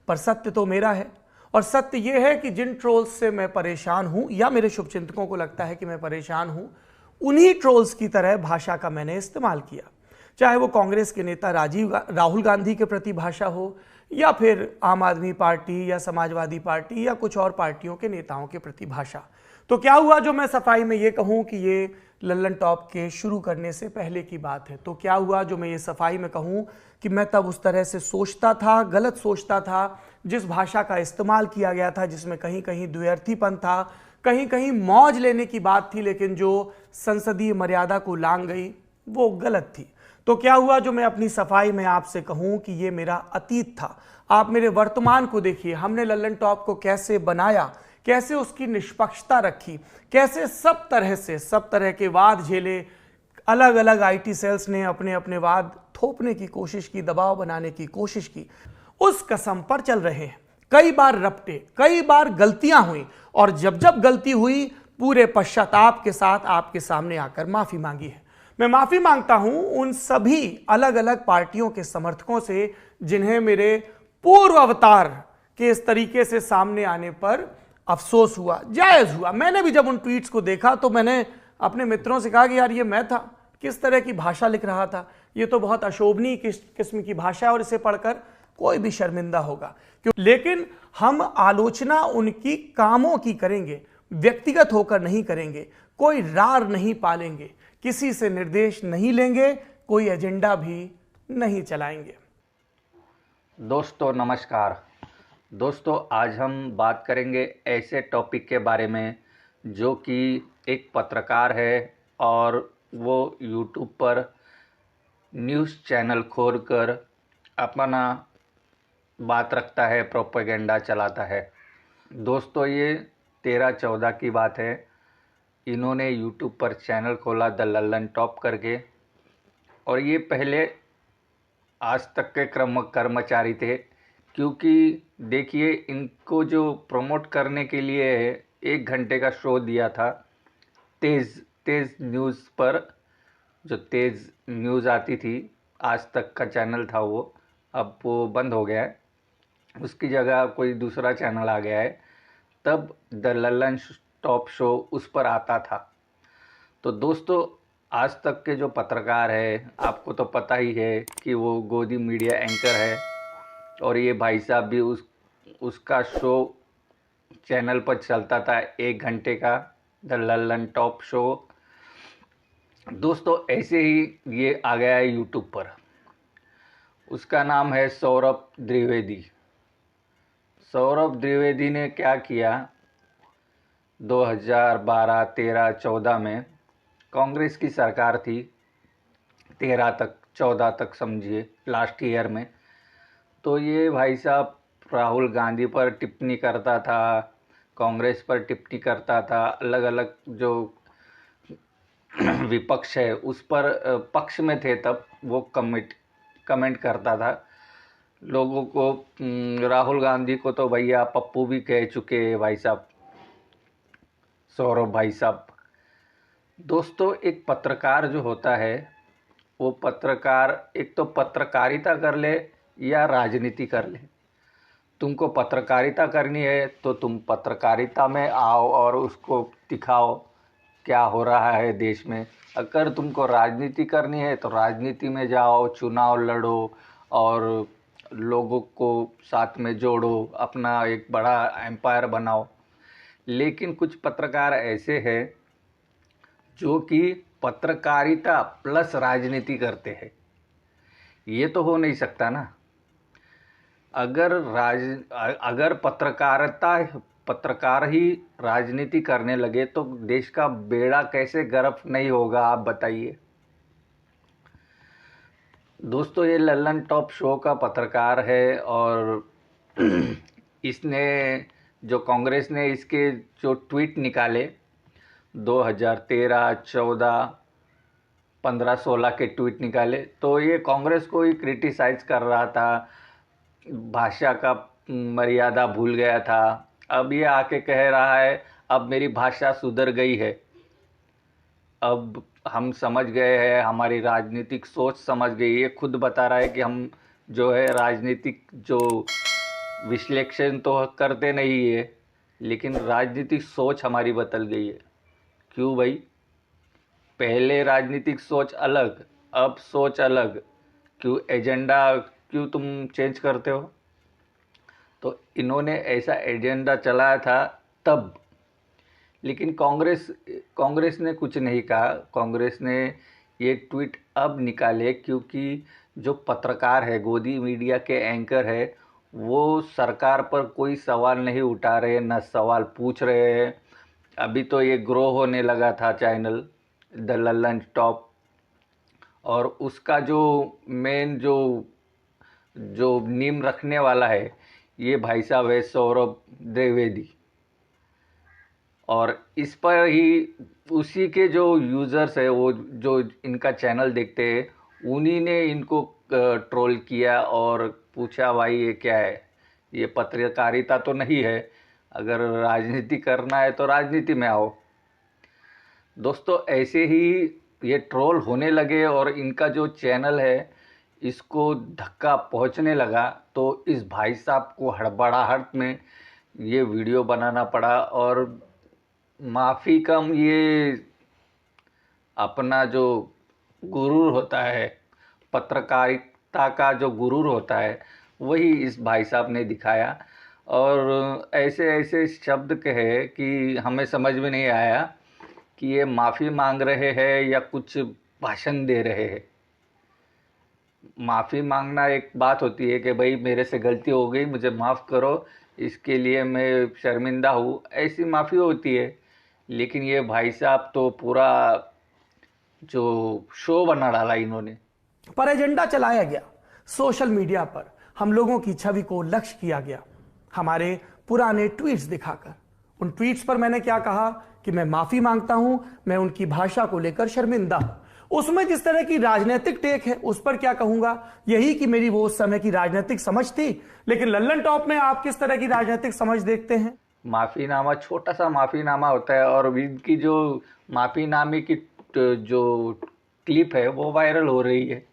पर सत्य तो मेरा है। और सत्य यह है कि जिन ट्रोल्स से मैं परेशान हूं या मेरे शुभचिंतकों को लगता है कि मैं परेशान हूं, उन्हीं ट्रोल्स की तरह भाषा का मैंने इस्तेमाल किया। चाहे वो कांग्रेस के नेता राहुल गांधी के प्रति भाषा हो, या फिर आम आदमी पार्टी या समाजवादी पार्टी या कुछ और पार्टियों के नेताओं के प्रति भाषा। तो क्या हुआ जो मैं सफाई में ये कहूं कि ये लल्लन टॉप के शुरू करने से पहले की बात है? तो क्या हुआ जो मैं ये सफाई में कहूं कि मैं तब उस तरह से सोचता था, गलत सोचता था, जिस भाषा का इस्तेमाल किया गया था, जिसमें कहीं कहीं द्व्यर्थीपन था, कहीं कहीं मौज लेने की बात थी, लेकिन जो संसदीय मर्यादा को लांघ गई वो गलत थी। तो क्या हुआ जो मैं अपनी सफाई में आपसे कहूं कि ये मेरा अतीत था। आप मेरे वर्तमान को देखिए, हमने लल्लन टॉप को कैसे बनाया, कैसे उसकी निष्पक्षता रखी, कैसे सब तरह के वाद झेले, अलग अलग आईटी सेल्स ने अपने अपने वाद थोपने की कोशिश की, दबाव बनाने की कोशिश की। उस कसम पर चल रहे हैं। कई बार रपटे, कई बार गलतियां हुई, और जब जब गलती हुई पूरे पश्चाताप के साथ आपके सामने आकर माफी मांगी है। मैं माफी मांगता हूं उन सभी अलग अलग पार्टियों के समर्थकों से जिन्हें मेरे पूर्व अवतार के इस तरीके से सामने आने पर अफसोस हुआ, जायज हुआ। मैंने भी जब उन ट्वीट्स को देखा तो मैंने अपने मित्रों से कहा कि यार ये मैं था, किस तरह की भाषा लिख रहा था, ये तो बहुत अशोभनीय किस्म की भाषा है और इसे पढ़कर कोई भी शर्मिंदा होगा। क्यों? लेकिन हम आलोचना उनकी कामों की करेंगे, व्यक्तिगत होकर नहीं करेंगे, कोई रार नहीं पालेंगे, किसी से निर्देश नहीं लेंगे, कोई एजेंडा भी नहीं चलाएंगे। दोस्तों नमस्कार। दोस्तों आज हम बात करेंगे ऐसे टॉपिक के बारे में जो कि एक पत्रकार है और वो यूट्यूब पर न्यूज़ चैनल खोलकर अपना बात रखता है, प्रोपेगेंडा चलाता है। दोस्तों ये 13-14 की बात है। इन्होंने यूट्यूब पर चैनल खोला द लल्लन टॉप करके, और ये पहले आज तक के कर्मचारी थे, क्योंकि देखिए इनको जो प्रमोट करने के लिए 1 घंटे का शो दिया था तेज़ न्यूज़ पर, जो तेज़ न्यूज़ आती थी, आज तक का चैनल था वो, अब वो बंद हो गया है, उसकी जगह कोई दूसरा चैनल आ गया है। तब द लल्लन टॉप शो उस पर आता था। तो दोस्तों आज तक के जो पत्रकार है, आपको तो पता ही है कि वो गोदी मीडिया एंकर है, और ये भाई साहब भी उसका शो चैनल पर चलता था 1 घंटे का, द लल्लन टॉप शो। दोस्तों ऐसे ही ये आ गया है यूट्यूब पर। उसका नाम है सौरभ द्विवेदी। सौरभ द्विवेदी ने क्या किया, 2012, 13, 14 में कांग्रेस की सरकार थी, 13 तक, 14 तक समझिए, लास्ट ईयर में। तो ये भाई साहब राहुल गांधी पर टिप्पणी करता था, कांग्रेस पर टिप्पणी करता था, अलग अलग जो विपक्ष है उस पर पक्ष में थे तब वो कमेंट करता था लोगों को। राहुल गांधी को तो भैया पप्पू भी कह चुके हैं भाई साहब, सौरभ भाई साहब। दोस्तों एक पत्रकार जो होता है, वो पत्रकार एक तो पत्रकारिता कर ले या राजनीति कर ले। तुमको पत्रकारिता करनी है तो तुम पत्रकारिता में आओ और उसको दिखाओ क्या हो रहा है देश में। अगर तुमको राजनीति करनी है तो राजनीति में जाओ, चुनाव लड़ो और लोगों को साथ में जोड़ो, अपना एक बड़ा एम्पायर बनाओ। लेकिन कुछ पत्रकार ऐसे हैं जो कि पत्रकारिता प्लस राजनीति करते हैं। ये तो हो नहीं सकता ना। अगर पत्रकार ही राजनीति करने लगे तो देश का बेड़ा कैसे गर्क नहीं होगा, आप बताइए। दोस्तों ये लल्लन टॉप शो का पत्रकार है, और इसने जो कांग्रेस ने इसके जो ट्वीट निकाले 2013, 14, 15, 16 के ट्वीट निकाले, तो ये कांग्रेस को ही क्रिटिसाइज कर रहा था, भाषा का मर्यादा भूल गया था। अब ये आके कह रहा है अब मेरी भाषा सुधर गई है, अब हम समझ गए हैं, हमारी राजनीतिक सोच समझ गई। ये खुद बता रहा है कि हम जो है राजनीतिक जो विश्लेषण तो करते नहीं है, लेकिन राजनीतिक सोच हमारी बदल गई है। क्यों भाई? पहले राजनीतिक सोच अलग, अब सोच अलग। क्यों एजेंडा क्यों तुम चेंज करते हो? तो इन्होंने ऐसा एजेंडा चलाया था तब, लेकिन कांग्रेस ने कुछ नहीं कहा। कांग्रेस ने ये ट्वीट अब निकाले क्योंकि जो पत्रकार है, गोदी मीडिया के एंकर है, वो सरकार पर कोई सवाल नहीं उठा रहे, न सवाल पूछ रहे हैं। अभी तो ये ग्रो होने लगा था चैनल द लल्लन टॉप, और उसका जो मेन जो जो नींव रखने वाला है ये भाई साहब है सौरभ द्विवेदी। और इस पर ही उसी के जो यूज़र्स है, वो जो इनका चैनल देखते हैं, उन्हीं ने इनको ट्रोल किया और पूछा भाई ये क्या है, ये पत्रकारिता तो नहीं है, अगर राजनीति करना है तो राजनीति में आओ। दोस्तों ऐसे ही ये ट्रोल होने लगे और इनका जो चैनल है इसको धक्का पहुंचने लगा, तो इस भाई साहब को हड़बड़ाहट में ये वीडियो बनाना पड़ा। और माफ़ी कम, ये अपना जो गुरूर होता है, पत्रकारिता का जो गुरूर होता है, वही इस भाई साहब ने दिखाया। और ऐसे ऐसे शब्द कहे कि हमें समझ में नहीं आया कि ये माफ़ी मांग रहे हैं या कुछ भाषण दे रहे हैं। माफ़ी मांगना एक बात होती है कि भाई मेरे से गलती हो गई, मुझे माफ़ करो, इसके लिए मैं शर्मिंदा हूँ, ऐसी माफ़ी होती है। लेकिन ये भाई साहब तो पूरा जो शो बना डाला इन्होंने। पर एजेंडा चलाया गया सोशल मीडिया पर, हम लोगों की छवि को लक्ष्य किया गया हमारे पुराने ट्वीट्स दिखाकर। उन ट्वीट्स पर मैंने क्या कहा कि मैं माफी मांगता हूं, मैं उनकी भाषा को लेकर शर्मिंदा हूं। उसमें जिस तरह की राजनीतिक टेक है उस पर क्या कहूंगा, यही कि मेरी वो उस समय की राजनीतिक समझ थी। लेकिन लल्लन टॉप में आप किस तरह की राजनीतिक समझ देखते हैं? माफ़ीनामा छोटा सा माफ़ीनामा होता है, और इनकी जो माफ़ीनामे की जो क्लिप है वो वायरल हो रही है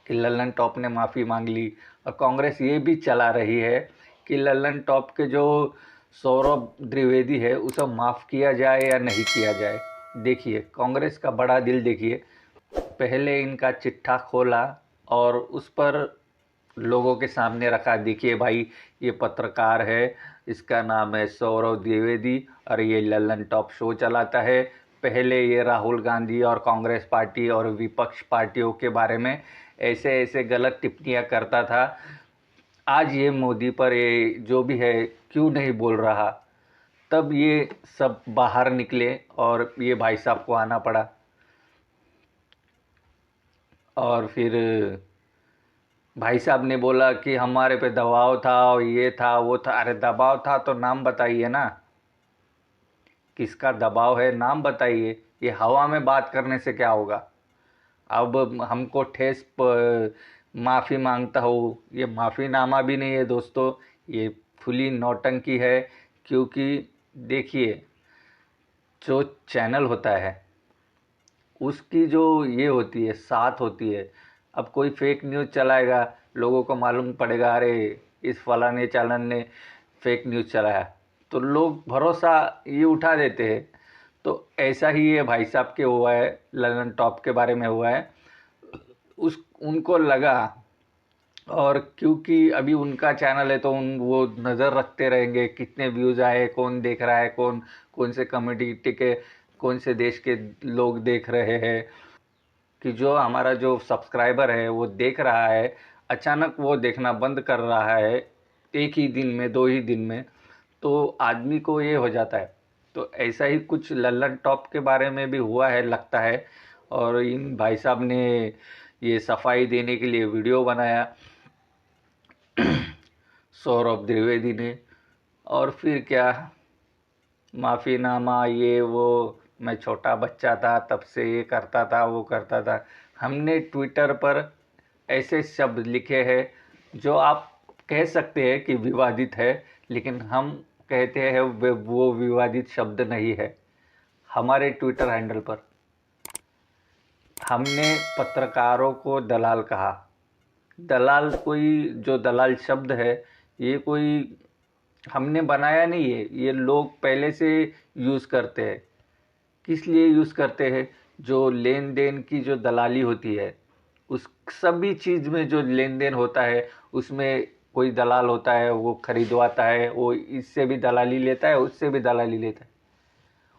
कि लल्लन टॉप ने माफ़ी मांग ली। और कांग्रेस ये भी चला रही है कि लल्लन टॉप के जो सौरभ द्विवेदी है उसे माफ़ किया जाए या नहीं किया जाए। देखिए कांग्रेस का बड़ा दिल देखिए, पहले इनका चिट्ठा खोला और उस पर लोगों के सामने रखा, देखिए भाई ये पत्रकार है, इसका नाम है सौरभ द्विवेदी और ये लल्लन टॉप शो चलाता है। पहले ये राहुल गांधी और कांग्रेस पार्टी और विपक्ष पार्टियों के बारे में ऐसे ऐसे गलत टिप्पणियां करता था, आज ये मोदी पर ये जो भी है क्यों नहीं बोल रहा। तब ये सब बाहर निकले और ये भाई साहब को आना पड़ा। और फिर भाई साहब ने बोला कि हमारे पे दबाव था और ये था वो था। अरे दबाव था तो नाम बताइए ना, किसका दबाव है नाम बताइए। ये हवा में बात करने से क्या होगा? अब हमको ठेस माफ़ी मांगता हूँ, ये माफ़ीनामा भी नहीं है दोस्तों, ये खुली नौटंकी है। क्योंकि देखिए जो चैनल होता है उसकी जो ये होती है साथ होती है। अब कोई फेक न्यूज़ चलाएगा, लोगों को मालूम पड़ेगा अरे इस फलाने चैनल ने फेक न्यूज़ चलाया, तो लोग भरोसा ये उठा देते हैं। तो ऐसा ही ये भाई साहब के हुआ है, लल्लन टॉप के बारे में हुआ है। उनको लगा, और क्योंकि अभी उनका चैनल है तो वो नज़र रखते रहेंगे कितने व्यूज़ आए, कौन देख रहा है, कौन से कम्युनिटी के, कौन से देश के लोग देख रहे हैं, कि जो हमारा जो सब्सक्राइबर है वो देख रहा है, अचानक वो देखना बंद कर रहा है एक ही दिन में, 2 ही दिन में, तो आदमी को ये हो जाता है। तो ऐसा ही कुछ लल्लन टॉप के बारे में भी हुआ है लगता है। और इन भाई साहब ने ये सफाई देने के लिए वीडियो बनाया सौरभ द्विवेदी ने। और फिर क्या माफ़ीनामा ये वो, मैं छोटा बच्चा था तब से ये करता था वो करता था। हमने ट्विटर पर ऐसे शब्द लिखे हैं जो आप कह सकते हैं कि विवादित है, लेकिन हम कहते हैं वो विवादित शब्द नहीं है। हमारे ट्विटर हैंडल पर हमने पत्रकारों को दलाल कहा। दलाल कोई जो दलाल शब्द है ये कोई हमने बनाया नहीं है, ये लोग पहले से यूज़ करते हैं। किस लिए यूज़ करते हैं? जो लेन देन की जो दलाली होती है, उस सभी चीज़ में जो लेन देन होता है उसमें कोई दलाल होता है, वो खरीदवाता है, वो इससे भी दलाली लेता है, उससे भी दलाली लेता है।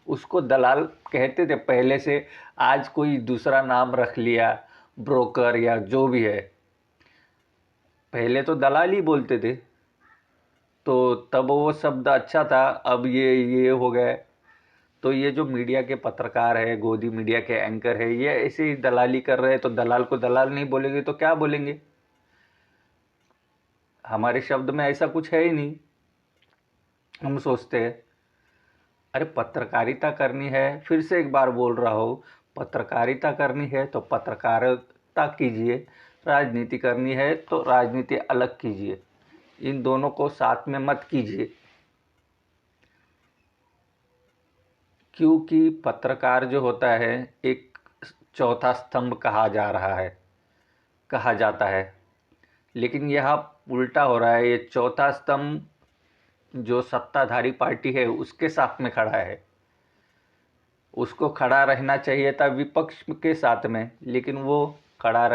उसको दलाल कहते थे पहले से, आज कोई दूसरा नाम रख लिया, ब्रोकर या जो भी है। पहले तो दलाल ही बोलते थे, तो तब वो शब्द अच्छा था। अब ये हो गया। तो ये जो मीडिया के पत्रकार है, गोदी मीडिया के एंकर है, ये ऐसे ही दलाली कर रहे हैं। तो दलाल को दलाल नहीं बोलेंगे तो क्या बोलेंगे? हमारे शब्द में ऐसा कुछ है ही नहीं। हम सोचते हैं अरे पत्रकारिता करनी है, फिर से एक बार बोल रहा हूँ, पत्रकारिता करनी है तो पत्रकारिता कीजिए, राजनीति करनी है तो राजनीति अलग कीजिए, इन दोनों को साथ में मत कीजिए। क्योंकि पत्रकार जो होता है एक चौथा स्तंभ कहा जाता है, लेकिन यहाँ उल्टा हो रहा है। ये चौथा स्तंभ जो सत्ताधारी पार्टी है उसके साथ में खड़ा है। उसको खड़ा रहना चाहिए था विपक्ष के साथ में, लेकिन वो खड़ा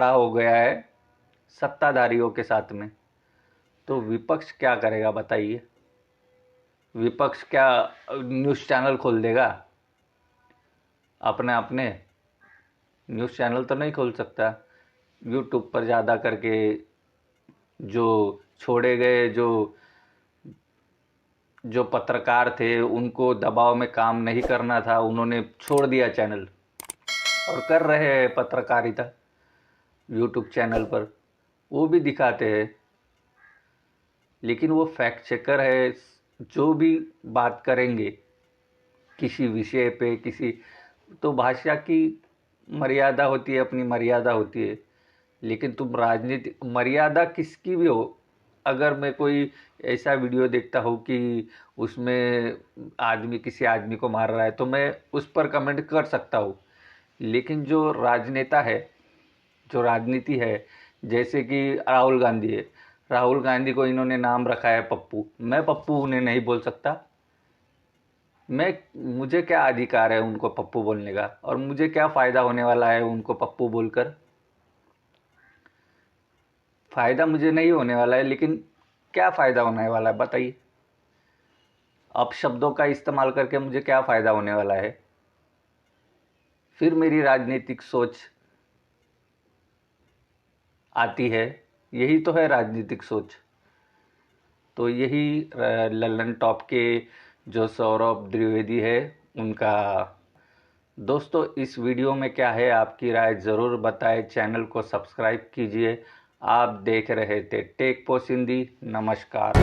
हो गया है सत्ताधारियों के साथ में। तो विपक्ष क्या करेगा बताइए? विपक्ष क्या न्यूज़ चैनल खोल देगा? अपने न्यूज़ चैनल तो नहीं खोल सकता। यूट्यूब पर ज़्यादा करके जो छोड़े गए जो पत्रकार थे, उनको दबाव में काम नहीं करना था, उन्होंने छोड़ दिया चैनल और कर रहे हैं पत्रकारिता यूट्यूब चैनल पर। वो भी दिखाते हैं, लेकिन वो फैक्ट चेकर है। जो भी बात करेंगे किसी विषय पे, किसी तो भाषा की मर्यादा होती है, अपनी मर्यादा होती है। लेकिन तुम राजनीति मर्यादा किसकी भी हो, अगर मैं कोई ऐसा वीडियो देखता हूँ कि उसमें आदमी किसी आदमी को मार रहा है तो मैं उस पर कमेंट कर सकता हूँ। लेकिन जो राजनेता है, जो राजनीति है, जैसे कि राहुल गांधी है, राहुल गांधी को इन्होंने नाम रखा है पप्पू। मैं पप्पू उन्हें नहीं बोल सकता। मुझे क्या अधिकार है उनको पप्पू बोलने का? और मुझे क्या फ़ायदा होने वाला है उनको पप्पू बोलकर? फ़ायदा मुझे नहीं होने वाला है, लेकिन क्या फ़ायदा होने वाला है बताइए? अपशब्दों का इस्तेमाल करके मुझे क्या फ़ायदा होने वाला है? फिर मेरी राजनीतिक सोच आती है। यही तो है राजनीतिक सोच। तो यही लल्लन टॉप के जो सौरभ द्विवेदी है उनका। दोस्तों, इस वीडियो में क्या है आपकी राय ज़रूर बताएं। चैनल को सब्सक्राइब कीजिए। आप देख रहे थे टेक पोस्ट हिंदी। नमस्कार।